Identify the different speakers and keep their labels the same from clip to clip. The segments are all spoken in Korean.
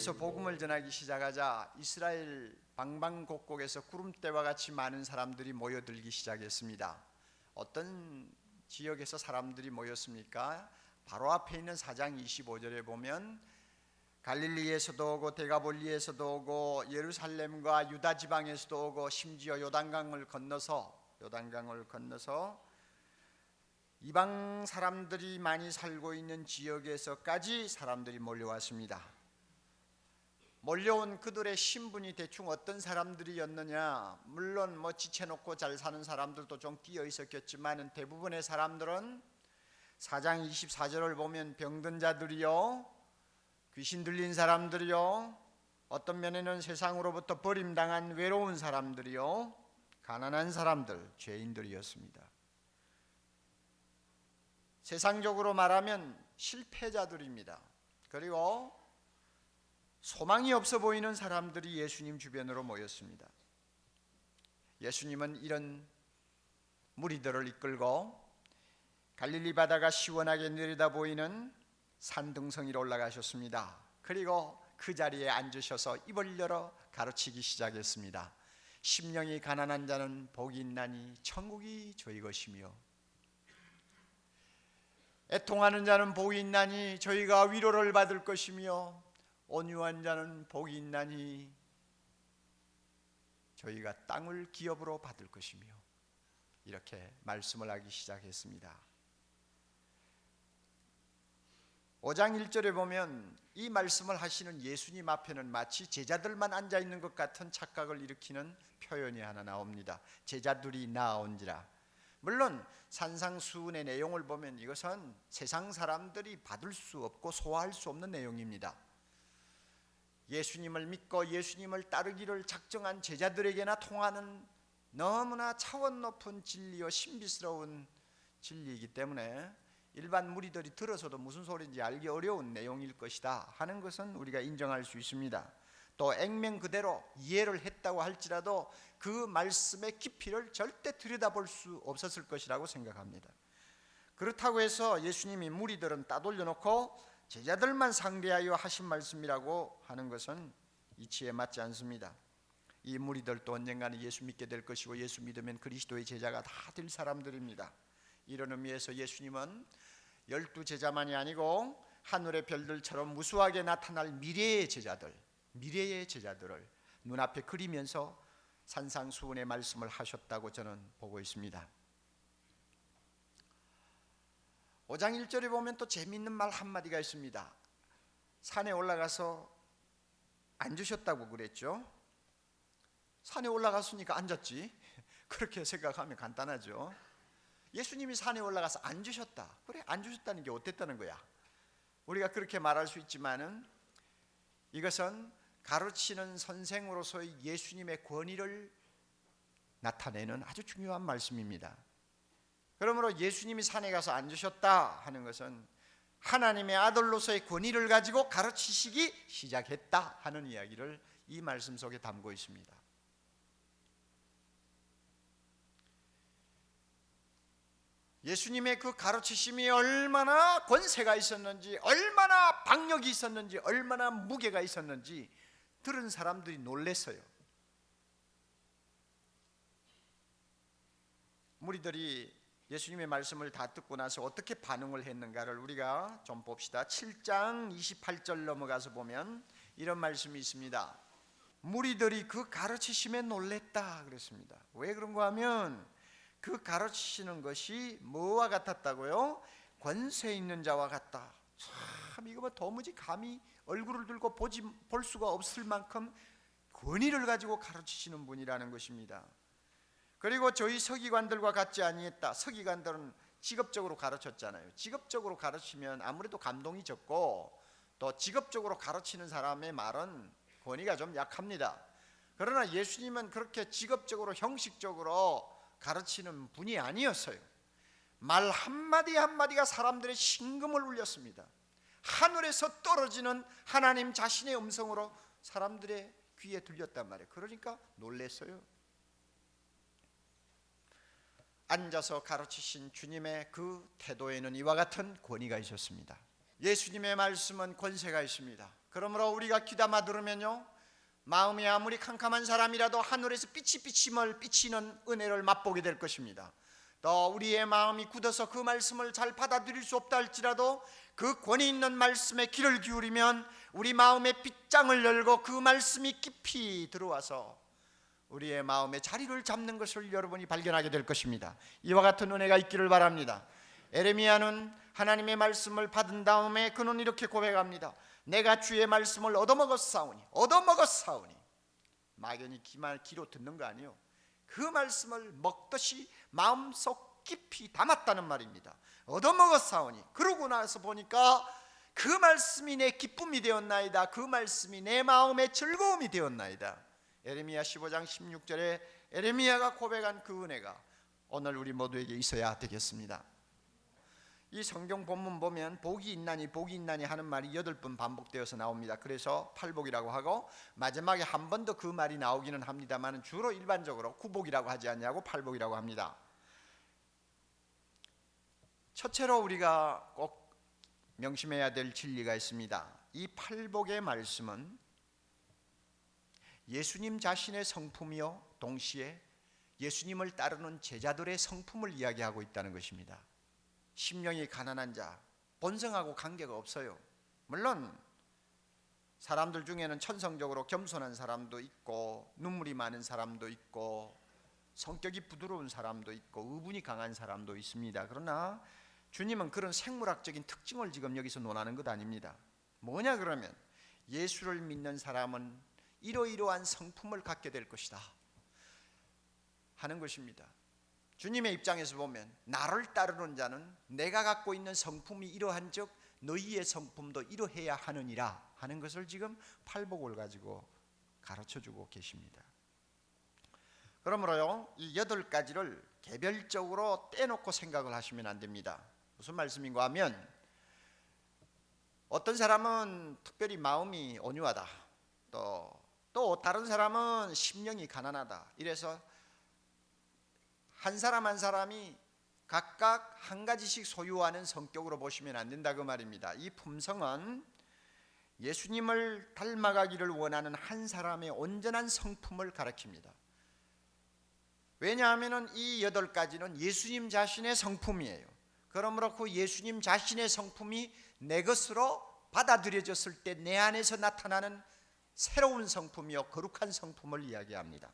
Speaker 1: 갈릴리에서 복음을 전하기 시작하자 이스라엘 방방곡곡에서 구름대와 같이 많은 사람들이 모여들기 시작했습니다. 어떤 지역에서 사람들이 모였습니까? 바로 앞에 있는 4장 25절에 보면 갈릴리에서도 오고 데가볼리에서도 오고 예루살렘과 유다 지방에서도 오고 심지어 요단강을 건너서 이방 사람들이 많이 살고 있는 지역에서까지 사람들이 몰려왔습니다. 몰려온 그들의 신분이 대충 어떤 사람들이었느냐, 물론 지쳐놓고 잘 사는 사람들도 좀 끼어 있었겠지만 대부분의 사람들은 4장 24절을 보면 병든 자들이요, 귀신 들린 사람들이요, 어떤 면에는 세상으로부터 버림당한 외로운 사람들이요, 가난한 사람들, 죄인들이었습니다. 세상적으로 말하면 실패자들입니다. 그리고 소망이 없어 보이는 사람들이 예수님 주변으로 모였습니다. 예수님은 이런 무리들을 이끌고 갈릴리 바다가 시원하게 내려다 보이는 산등성이로 올라가셨습니다. 그리고 그 자리에 앉으셔서 입을 열어 가르치기 시작했습니다. 심령이 가난한 자는 복이 있나니 천국이 저희 것이며, 애통하는 자는 복이 있나니 저희가 위로를 받을 것이며, 온유한 자는 복이 있나니 저희가 땅을 기업으로 받을 것이며, 이렇게 말씀을 하기 시작했습니다. 5장 1절에 보면 이 말씀을 하시는 예수님 앞에는 마치 제자들만 앉아있는 것 같은 착각을 일으키는 표현이 하나 나옵니다. 제자들이 나아온지라. 물론 산상수훈의 내용을 보면 이것은 세상 사람들이 받을 수 없고 소화할 수 없는 내용입니다. 예수님을 믿고 예수님을 따르기를 작정한 제자들에게나 통하는 너무나 차원 높은 진리와 신비스러운 진리이기 때문에 일반 무리들이 들어서도 무슨 소리인지 알기 어려운 내용일 것이다 하는 것은 우리가 인정할 수 있습니다. 또 액면 그대로 이해를 했다고 할지라도 그 말씀의 깊이를 절대 들여다볼 수 없었을 것이라고 생각합니다. 그렇다고 해서 예수님이 무리들은 따돌려 놓고 제자들만 상대하여 하신 말씀이라고 하는 것은 이치에 맞지 않습니다. 이 무리들도 언젠가는 예수 믿게 될 것이고 예수 믿으면 그리스도의 제자가 다 될 사람들입니다. 이런 의미에서 예수님은 12제자만이 아니고 하늘의 별들처럼 무수하게 나타날 미래의 제자들을 눈앞에 그리면서 산상수훈의 말씀을 하셨다고 저는 보고 있습니다. 5장 1절에 보면 또 재미있는 말 한마디가 있습니다. 산에 올라가서 앉으셨다고 그랬죠. 산에 올라갔으니까 앉았지, 그렇게 생각하면 간단하죠. 예수님이 산에 올라가서 앉으셨다. 그래, 앉으셨다는 게 어땠다는 거야? 우리가 그렇게 말할 수 있지만은 이것은 가르치는 선생으로서의 예수님의 권위를 나타내는 아주 중요한 말씀입니다. 그러므로 예수님이 산에 가서 앉으셨다 하는 것은 하나님의 아들로서의 권위를 가지고 가르치시기 시작했다 하는 이야기를 이 말씀 속에 담고 있습니다. 예수님의 그 가르치심이 얼마나 권세가 있었는지, 얼마나 박력이 있었는지, 얼마나 무게가 있었는지 들은 사람들이 놀랐어요. 무리들이 예수님의 말씀을 다 듣고 나서 어떻게 반응을 했는가를 우리가 좀 봅시다. 7장 28절 넘어가서 보면 이런 말씀이 있습니다. 무리들이 그 가르치심에 놀랬다 그랬습니다. 왜 그런가 하면 그 가르치시는 것이 뭐와 같았다고요? 권세 있는 자와 같다. 참 이거 도무지 감히 얼굴을 들고 볼 수가 없을 만큼 권위를 가지고 가르치시는 분이라는 것입니다. 그리고 저희 서기관들과 같지 아니했다. 서기관들은 직업적으로 가르쳤잖아요. 직업적으로 가르치면 아무래도 감동이 적고 또 직업적으로 가르치는 사람의 말은 권위가 좀 약합니다. 그러나 예수님은 그렇게 직업적으로 형식적으로 가르치는 분이 아니었어요. 말 한마디 한마디가 사람들의 심금을 울렸습니다. 하늘에서 떨어지는 하나님 자신의 음성으로 사람들의 귀에 들렸단 말이에요. 그러니까 놀랐어요. 앉아서 가르치신 주님의 그 태도에는 이와 같은 권위가 있었습니다. 예수님의 말씀은 권세가 있습니다. 그러므로 우리가 귀담아 들으면요, 마음이 아무리 캄캄한 사람이라도 하늘에서 삐치삐치물 비치는 은혜를 맛보게 될 것입니다. 또 우리의 마음이 굳어서 그 말씀을 잘 받아들일 수 없다 할지라도 그 권위 있는 말씀에 귀를 기울이면 우리 마음의 빗장을 열고 그 말씀이 깊이 들어와서 우리의 마음에 자리를 잡는 것을 여러분이 발견하게 될 것입니다. 이와 같은 은혜가 있기를 바랍니다. 에레미야는 하나님의 말씀을 받은 다음에 그는 이렇게 고백합니다. 내가 주의 말씀을 얻어먹었사오니 막연히 귀로 듣는 거 아니에요. 그 말씀을 먹듯이 마음속 깊이 담았다는 말입니다. 얻어먹었사오니, 그러고 나서 보니까 그 말씀이 내 기쁨이 되었나이다. 그 말씀이 내 마음의 즐거움이 되었나이다. 에레미야 15장 16절에 에레미야가 고백한 그 은혜가 오늘 우리 모두에게 있어야 되겠습니다. 이 성경 본문 보면 복이 있나니 하는 말이 8번 반복되어서 나옵니다. 그래서 팔복이라고 하고 마지막에 한 번 더 그 말이 나오기는 합니다만 주로 일반적으로 구복이라고 하지 않냐고 팔복이라고 합니다. 첫째로 우리가 꼭 명심해야 될 진리가 있습니다. 이 팔복의 말씀은 예수님 자신의 성품이요 동시에 예수님을 따르는 제자들의 성품을 이야기하고 있다는 것입니다. 심령이 가난한 자, 본성하고 관계가 없어요. 물론 사람들 중에는 천성적으로 겸손한 사람도 있고 눈물이 많은 사람도 있고 성격이 부드러운 사람도 있고 의분이 강한 사람도 있습니다. 그러나 주님은 그런 생물학적인 특징을 지금 여기서 논하는 것 아닙니다. 뭐냐 그러면 예수를 믿는 사람은 이러이러한 성품을 갖게 될 것이다 하는 것입니다. 주님의 입장에서 보면 나를 따르는 자는 내가 갖고 있는 성품이 이러한 즉 너희의 성품도 이러해야 하느니라 하는 것을 지금 팔복을 가지고 가르쳐주고 계십니다. 그러므로요, 이 8가지를 개별적으로 떼놓고 생각을 하시면 안 됩니다. 무슨 말씀인가 하면 어떤 사람은 특별히 마음이 온유하다, 또 다른 사람은 심령이 가난하다, 이래서 한 사람 한 사람이 각각 한 가지씩 소유하는 성격으로 보시면 안 된다 그 말입니다. 이 품성은 예수님을 닮아가기를 원하는 한 사람의 온전한 성품을 가리킵니다. 왜냐하면 이 8가지는 예수님 자신의 성품이에요. 그러므로 그 예수님 자신의 성품이 내 것으로 받아들여졌을 때 내 안에서 나타나는 새로운 성품이요 거룩한 성품을 이야기합니다.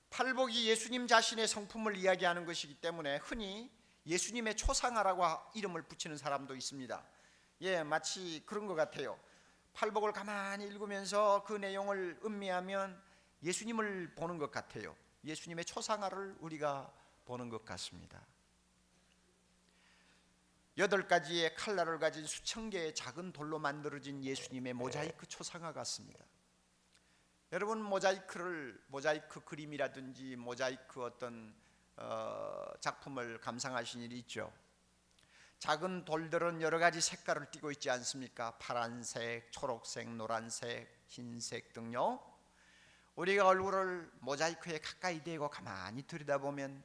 Speaker 1: 팔복이 예수님 자신의 성품을 이야기하는 것이기 때문에 흔히 예수님의 초상화라고 이름을 붙이는 사람도 있습니다. 마치 그런 것 같아요. 팔복을 가만히 읽으면서 그 내용을 음미하면 예수님을 보는 것 같아요. 예수님의 초상화를 우리가 보는 것 같습니다. 8가지의 칼날을 가진 수천 개의 작은 돌로 만들어진 예수님의 모자이크 초상화 같습니다. 여러분 모자이크 그림이라든지 모자이크 어떤 작품을 감상하신 일이 있죠. 작은 돌들은 여러 가지 색깔을 띠고 있지 않습니까? 파란색, 초록색, 노란색, 흰색 등요. 우리가 얼굴을 모자이크에 가까이 대고 가만히 들여다보면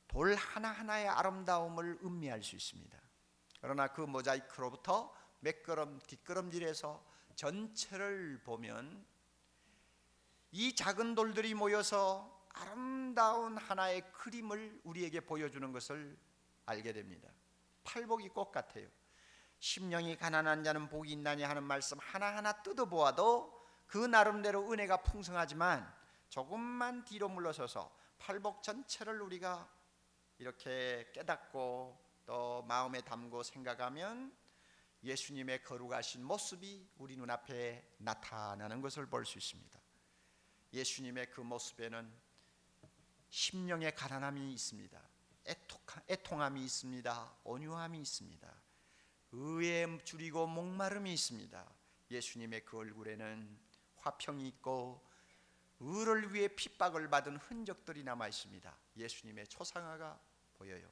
Speaker 1: 돌 하나하나의 아름다움을 음미할 수 있습니다. 그러나 그 모자이크로부터 몇 걸음 뒷걸음질해서 전체를 보면 이 작은 돌들이 모여서 아름다운 하나의 그림을 우리에게 보여주는 것을 알게 됩니다. 팔복이 꼭 같아요. 심령이 가난한 자는 복이 있나니 하는 말씀 하나하나 뜯어보아도 그 나름대로 은혜가 풍성하지만 조금만 뒤로 물러서서 팔복 전체를 우리가 이렇게 깨닫고 또 마음에 담고 생각하면 예수님의 거룩하신 모습이 우리 눈앞에 나타나는 것을 볼 수 있습니다. 예수님의 그 모습에는 심령의 가난함이 있습니다. 애통함이 있습니다. 온유함이 있습니다. 의에 줄이고 목마름이 있습니다. 예수님의 그 얼굴에는 화평이 있고 의를 위해 핍박을 받은 흔적들이 남아 있습니다. 예수님의 초상화가 보여요.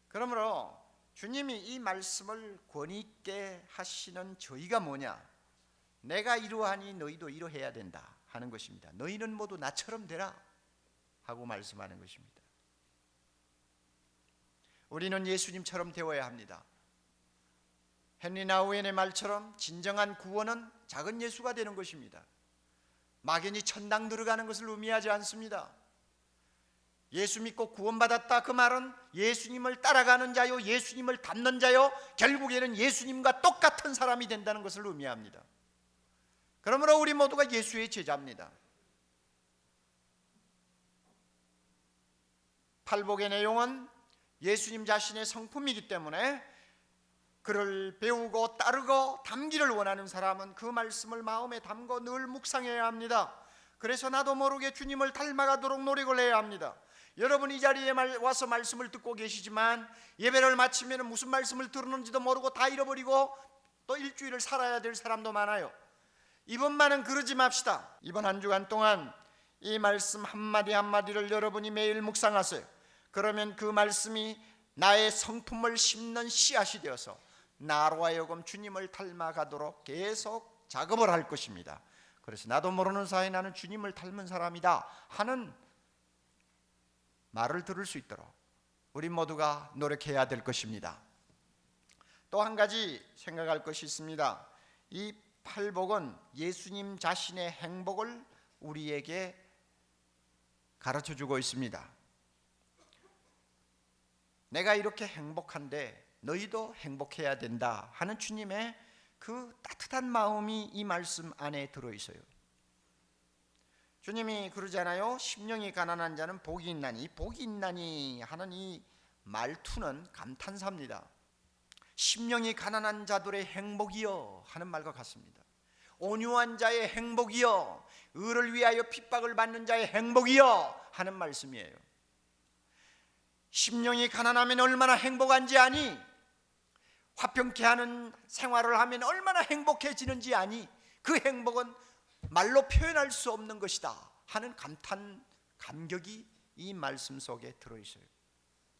Speaker 1: 그러므로 주님이 이 말씀을 권위 있게 하시는 저희가 뭐냐? 내가 이러하니 너희도 이러해야 된다 하는 것입니다. 너희는 모두 나처럼 되라 하고 말씀하는 것입니다. 우리는 예수님처럼 되어야 합니다. 헨리 나우엔의 말처럼 진정한 구원은 작은 예수가 되는 것입니다. 막연히 천당 들어가는 것을 의미하지 않습니다. 예수 믿고 구원받았다, 그 말은 예수님을 따라가는 자요, 예수님을 닮는 자요, 결국에는 예수님과 똑같은 사람이 된다는 것을 의미합니다. 그러므로 우리 모두가 예수의 제자입니다. 팔복의 내용은 예수님 자신의 성품이기 때문에 그를 배우고 따르고 담기를 원하는 사람은 그 말씀을 마음에 담고 늘 묵상해야 합니다. 그래서 나도 모르게 주님을 닮아가도록 노력을 해야 합니다. 여러분 이 자리에 와서 말씀을 듣고 계시지만 예배를 마치면 무슨 말씀을 들었는지도 모르고 다 잃어버리고 또 일주일을 살아야 될 사람도 많아요. 이번만은 그러지 맙시다. 이번 한 주간 동안 이 말씀 한마디 한마디를 여러분이 매일 묵상하세요. 그러면 그 말씀이 나의 성품을 심는 씨앗이 되어서 나로 하여금 주님을 닮아가도록 계속 작업을 할 것입니다. 그래서 나도 모르는 사이에 나는 주님을 닮은 사람이다 하는 말을 들을 수 있도록 우리 모두가 노력해야 될 것입니다. 또 한 가지 생각할 것이 있습니다. 이 팔복은 예수님 자신의 행복을 우리에게 가르쳐주고 있습니다. 내가 이렇게 행복한데 너희도 행복해야 된다 하는 주님의 그 따뜻한 마음이 이 말씀 안에 들어있어요. 주님이 그러잖아요. 심령이 가난한 자는 복이 있나니, 복이 있나니 하는 이 말투는 감탄사입니다. 심령이 가난한 자들의 행복이여 하는 말과 같습니다. 온유한 자의 행복이여, 의를 위하여 핍박을 받는 자의 행복이여 하는 말씀이에요. 심령이 가난하면 얼마나 행복한지 아니? 화평케 하는 생활을 하면 얼마나 행복해지는지 아니? 그 행복은 말로 표현할 수 없는 것이다 하는 감탄, 감격이 이 말씀 속에 들어있어요.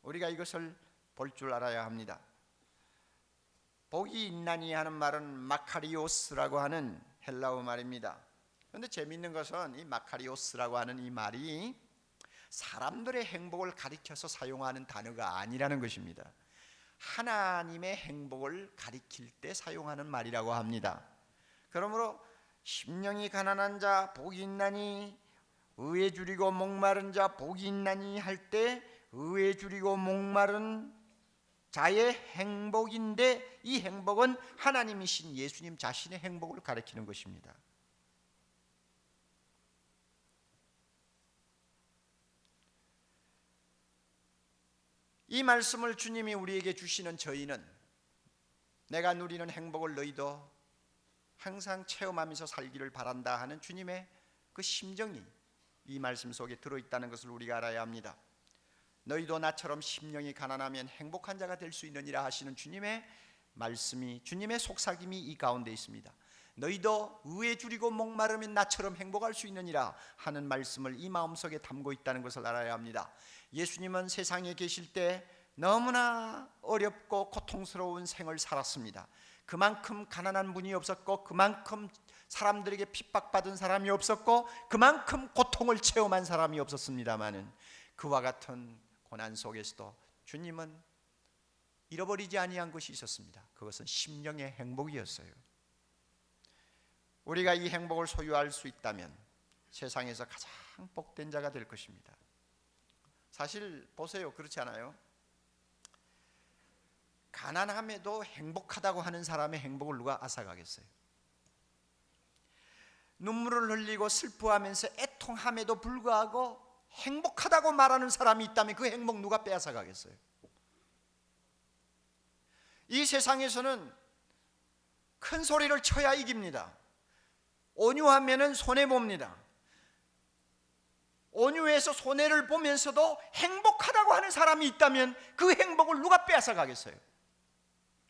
Speaker 1: 우리가 이것을 볼 줄 알아야 합니다. 복이 있나니 하는 말은 마카리오스라고 하는 헬라어 말입니다. 그런데 재미있는 것은 이 마카리오스라고 하는 이 말이 사람들의 행복을 가리켜서 사용하는 단어가 아니라는 것입니다. 하나님의 행복을 가리킬 때 사용하는 말이라고 합니다. 그러므로 심령이 가난한 자 복이 있나니, 의에 줄이고 목마른 자 복이 있나니 할 때 의에 줄이고 목마른 자의 행복인데, 이 행복은 하나님이신 예수님 자신의 행복을 가리키는 것입니다. 이 말씀을 주님이 우리에게 주시는 저희는 내가 누리는 행복을 너희도 항상 체험하면서 살기를 바란다 하는 주님의 그 심정이 이 말씀 속에 들어있다는 것을 우리가 알아야 합니다. 너희도 나처럼 심령이 가난하면 행복한 자가 될 수 있느니라 하시는 주님의 말씀이, 주님의 속삭임이 이 가운데 있습니다. 너희도 의에 줄이고 목마르면 나처럼 행복할 수 있느니라 하는 말씀을 이 마음속에 담고 있다는 것을 알아야 합니다. 예수님은 세상에 계실 때 너무나 어렵고 고통스러운 생을 살았습니다. 그만큼 가난한 분이 없었고, 그만큼 사람들에게 핍박받은 사람이 없었고, 그만큼 고통을 체험한 사람이 없었습니다마는 그와 같은 고난 속에서도 주님은 잃어버리지 아니한 것이 있었습니다. 그것은 심령의 행복이었어요. 우리가 이 행복을 소유할 수 있다면 세상에서 가장 복된 자가 될 것입니다. 사실 보세요, 그렇지 않아요? 가난함에도 행복하다고 하는 사람의 행복을 누가 앗아가겠어요? 눈물을 흘리고 슬퍼하면서 애통함에도 불구하고 행복하다고 말하는 사람이 있다면 그 행복 누가 빼앗아가겠어요? 이 세상에서는 큰 소리를 쳐야 이깁니다. 온유하면은 손해봅니다. 온유해서 손해를 보면서도 행복하다고 하는 사람이 있다면 그 행복을 누가 빼앗아가겠어요?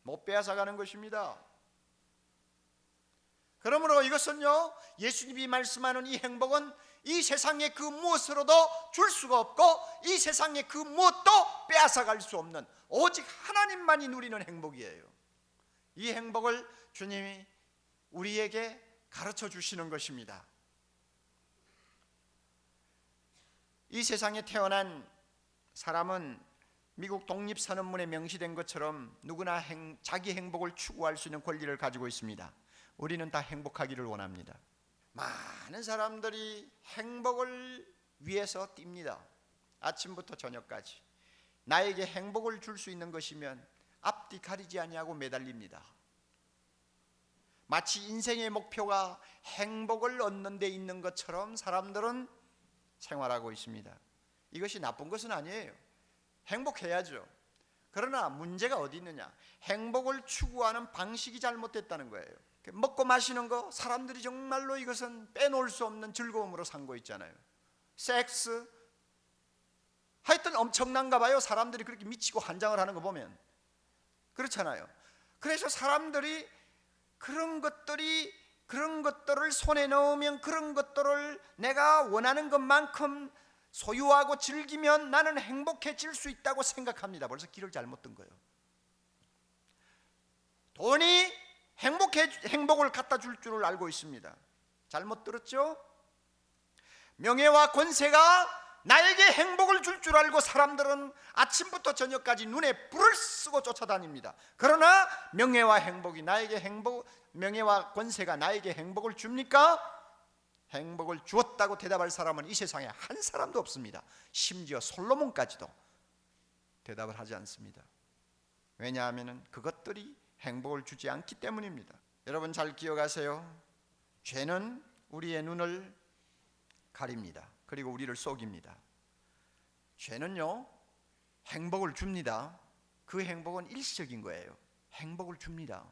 Speaker 1: 못 빼앗아가는 것입니다. 그러므로 이것은요, 예수님이 말씀하는 이 행복은 이 세상의 그 무엇으로도 줄 수가 없고, 이 세상의 그 무엇도 빼앗아갈 수 없는 오직 하나님만이 누리는 행복이에요. 이 행복을 주님이 우리에게 가르쳐 주시는 것입니다. 이 세상에 태어난 사람은 미국 독립선언문에 명시된 것처럼 누구나 자기 행복을 추구할 수 있는 권리를 가지고 있습니다. 우리는 다 행복하기를 원합니다. 많은 사람들이 행복을 위해서 뜁니다. 아침부터 저녁까지. 나에게 행복을 줄 수 있는 것이면 앞뒤 가리지 아니하고 매달립니다. 마치 인생의 목표가 행복을 얻는 데 있는 것처럼 사람들은 생활하고 있습니다. 이것이 나쁜 것은 아니에요. 행복해야죠. 그러나 문제가 어디 있느냐? 행복을 추구하는 방식이 잘못됐다는 거예요. 먹고 마시는 거, 사람들이 정말로 이것은 빼놓을 수 없는 즐거움으로 삼고 있잖아요. 섹스, 하여튼 엄청난가 봐요. 사람들이 그렇게 미치고 환장을 하는 거 보면. 그렇잖아요. 그래서 사람들이 그런 것들을 손에 넣으면, 그런 것들을 내가 원하는 것만큼 소유하고 즐기면 나는 행복해질 수 있다고 생각합니다. 벌써 길을 잘못 든 거예요. 돈이 행복을 갖다 줄 줄을 알고 있습니다. 잘못 들었죠? 명예와 권세가 나에게 행복을 줄 줄 알고 사람들은 아침부터 저녁까지 눈에 불을 쓰고 쫓아다닙니다. 그러나 명예와 권세가 나에게 행복을 줍니까? 행복을 주었다고 대답할 사람은 이 세상에 한 사람도 없습니다. 심지어 솔로몬까지도 대답을 하지 않습니다. 왜냐하면 그것들이 행복을 주지 않기 때문입니다. 여러분 잘 기억하세요. 죄는 우리의 눈을 가립니다. 그리고 우리를 속입니다. 죄는요, 행복을 줍니다. 그 행복은 일시적인 거예요. 행복을 줍니다.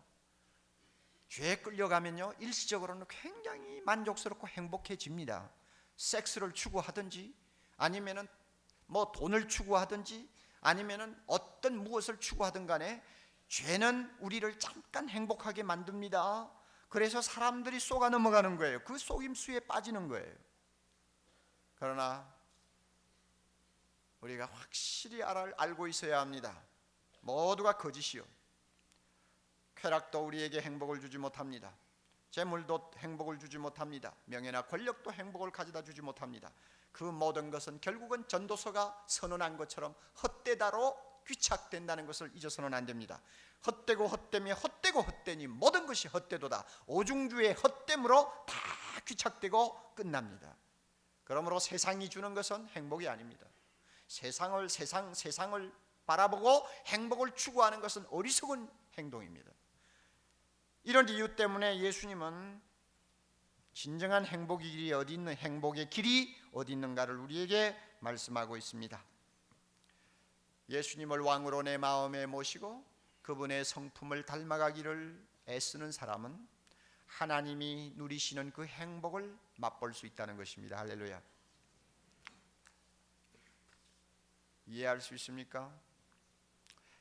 Speaker 1: 죄에 끌려가면요, 일시적으로는 굉장히 만족스럽고 행복해집니다. 섹스를 추구하든지, 아니면은 뭐 돈을 추구하든지, 아니면은 어떤 무엇을 추구하든 간에 죄는 우리를 잠깐 행복하게 만듭니다. 그래서 사람들이 속아 넘어가는 거예요. 그 속임수에 빠지는 거예요. 그러나 우리가 확실히 알고 있어야 합니다. 모두가 거짓이요, 쾌락도 우리에게 행복을 주지 못합니다. 재물도 행복을 주지 못합니다. 명예나 권력도 행복을 가져다 주지 못합니다. 그 모든 것은 결국은 전도서가 선언한 것처럼 헛되다로 귀착된다는 것을 잊어서는 안 됩니다. 헛되고 헛되며 헛되고 헛되니 모든 것이 헛되도다. 오중주의 헛됨으로 다 귀착되고 끝납니다. 그러므로 세상이 주는 것은 행복이 아닙니다. 세상을 바라보고 행복을 추구하는 것은 어리석은 행동입니다. 이런 이유 때문에 예수님은 진정한 행복의 길이 어디 있는가를 우리에게 말씀하고 있습니다. 예수님을 왕으로 내 마음에 모시고 그분의 성품을 닮아가기를 애쓰는 사람은 하나님이 누리시는 그 행복을 맛볼 수 있다는 것입니다. 할렐루야. 이해할 수 있습니까?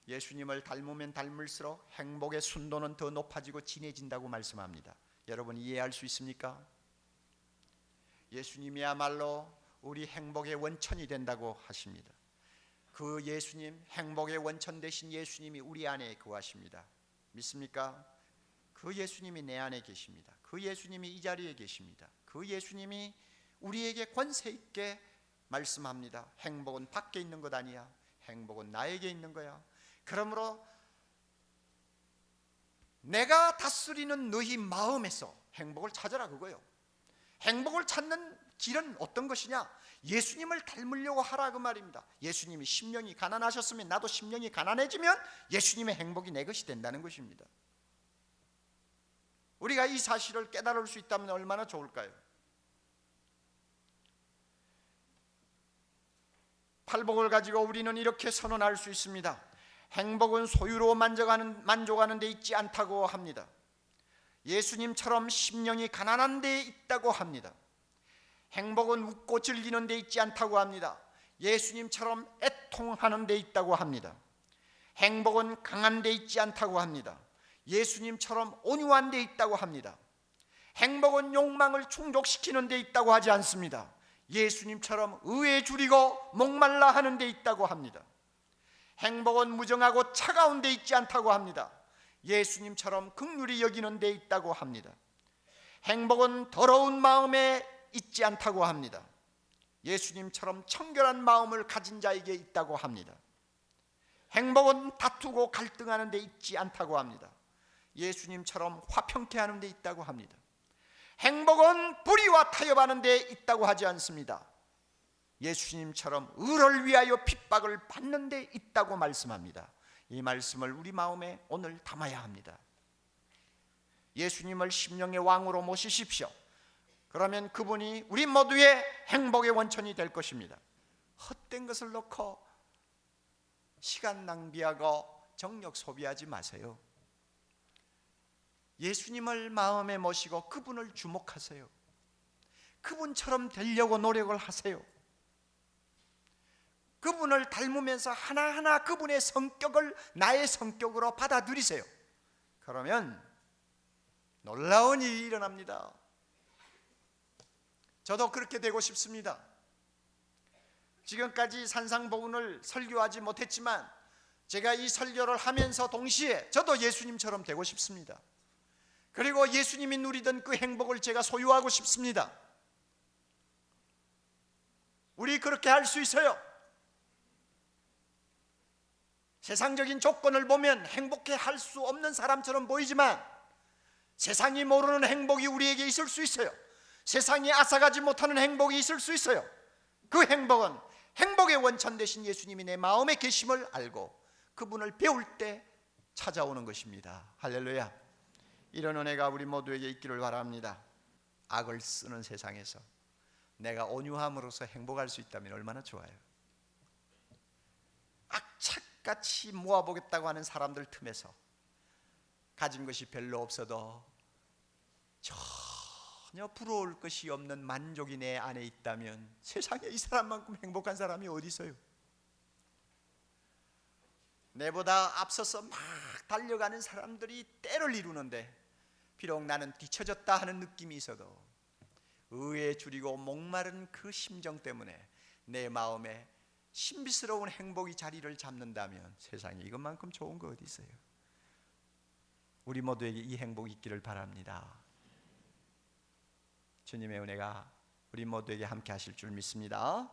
Speaker 1: 예수님을 닮으면 닮을수록 행복의 순도는 더 높아지고 진해진다고 말씀합니다. 여러분 이해할 수 있습니까? 예수님이야말로 우리 행복의 원천이 된다고 하십니다. 그 예수님, 행복의 원천 되신 예수님이 우리 안에 거하십니다. 믿습니까? 그 예수님이 내 안에 계십니다. 그 예수님이 이 자리에 계십니다. 그 예수님이 우리에게 권세 있게 말씀합니다. 행복은 밖에 있는 것 아니야. 행복은 나에게 있는 거야. 그러므로 내가 다스리는 너희 마음에서 행복을 찾아라, 그거예요. 행복을 찾는 길은 어떤 것이냐? 예수님을 닮으려고 하라, 그 말입니다. 예수님이 심령이 가난하셨으면 나도 심령이 가난해지면 예수님의 행복이 내 것이 된다는 것입니다. 우리가 이 사실을 깨달을 수 있다면 얼마나 좋을까요? 팔복을 가지고 우리는 이렇게 선언할 수 있습니다. 행복은 소유로 만족하는 데 있지 않다고 합니다. 예수님처럼 심령이 가난한 데 있다고 합니다. 행복은 웃고 즐기는 데 있지 않다고 합니다. 예수님처럼 애통하는 데 있다고 합니다. 행복은 강한 데 있지 않다고 합니다. 예수님처럼 온유한 데 있다고 합니다. 행복은 욕망을 충족시키는 데 있다고 하지 않습니다. 예수님처럼 의에 줄이고 목말라 하는 데 있다고 합니다. 행복은 무정하고 차가운 데 있지 않다고 합니다. 예수님처럼 긍휼히 여기는 데 있다고 합니다. 행복은 더러운 마음에 있지 않다고 합니다. 예수님처럼 청결한 마음을 가진 자에게 있다고 합니다. 행복은 다투고 갈등하는 데 있지 않다고 합니다. 예수님처럼 화평케 하는 데 있다고 합니다. 행복은 불의와 타협하는 데 있다고 하지 않습니다. 예수님처럼 의를 위하여 핍박을 받는 데 있다고 말씀합니다. 이 말씀을 우리 마음에 오늘 담아야 합니다. 예수님을 심령의 왕으로 모시십시오. 그러면 그분이 우리 모두의 행복의 원천이 될 것입니다. 헛된 것을 놓고 시간 낭비하고 정력 소비하지 마세요. 예수님을 마음에 모시고 그분을 주목하세요. 그분처럼 되려고 노력을 하세요. 그분을 닮으면서 하나하나 그분의 성격을 나의 성격으로 받아들이세요. 그러면 놀라운 일이 일어납니다. 저도 그렇게 되고 싶습니다. 지금까지 산상복음을 설교하지 못했지만 제가 이 설교를 하면서 동시에 저도 예수님처럼 되고 싶습니다. 그리고 예수님이 누리던 그 행복을 제가 소유하고 싶습니다. 우리 그렇게 할 수 있어요. 세상적인 조건을 보면 행복해 할 수 없는 사람처럼 보이지만 세상이 모르는 행복이 우리에게 있을 수 있어요. 세상이 앗아가지 못하는 행복이 있을 수 있어요. 그 행복은 행복의 원천 되신 예수님이 내 마음에 계심을 알고 그분을 배울 때 찾아오는 것입니다. 할렐루야. 이런 은혜가 우리 모두에게 있기를 바랍니다. 악을 쓰는 세상에서 내가 온유함으로써 행복할 수 있다면 얼마나 좋아요. 악착같이 모아보겠다고 하는 사람들 틈에서 가진 것이 별로 없어도 전혀 부러울 것이 없는 만족이 내 안에 있다면 세상에 이 사람만큼 행복한 사람이 어디 있어요? 내보다 앞서서 막 달려가는 사람들이 때를 이루는데 비록 나는 뒤처졌다 하는 느낌이 있어도 의에 줄이고 목마른 그 심정 때문에 내 마음에 신비스러운 행복이 자리를 잡는다면 세상에 이것만큼 좋은 거 어디 있어요? 우리 모두에게 이 행복이 있기를 바랍니다. 주님의 은혜가 우리 모두에게 함께 하실 줄 믿습니다.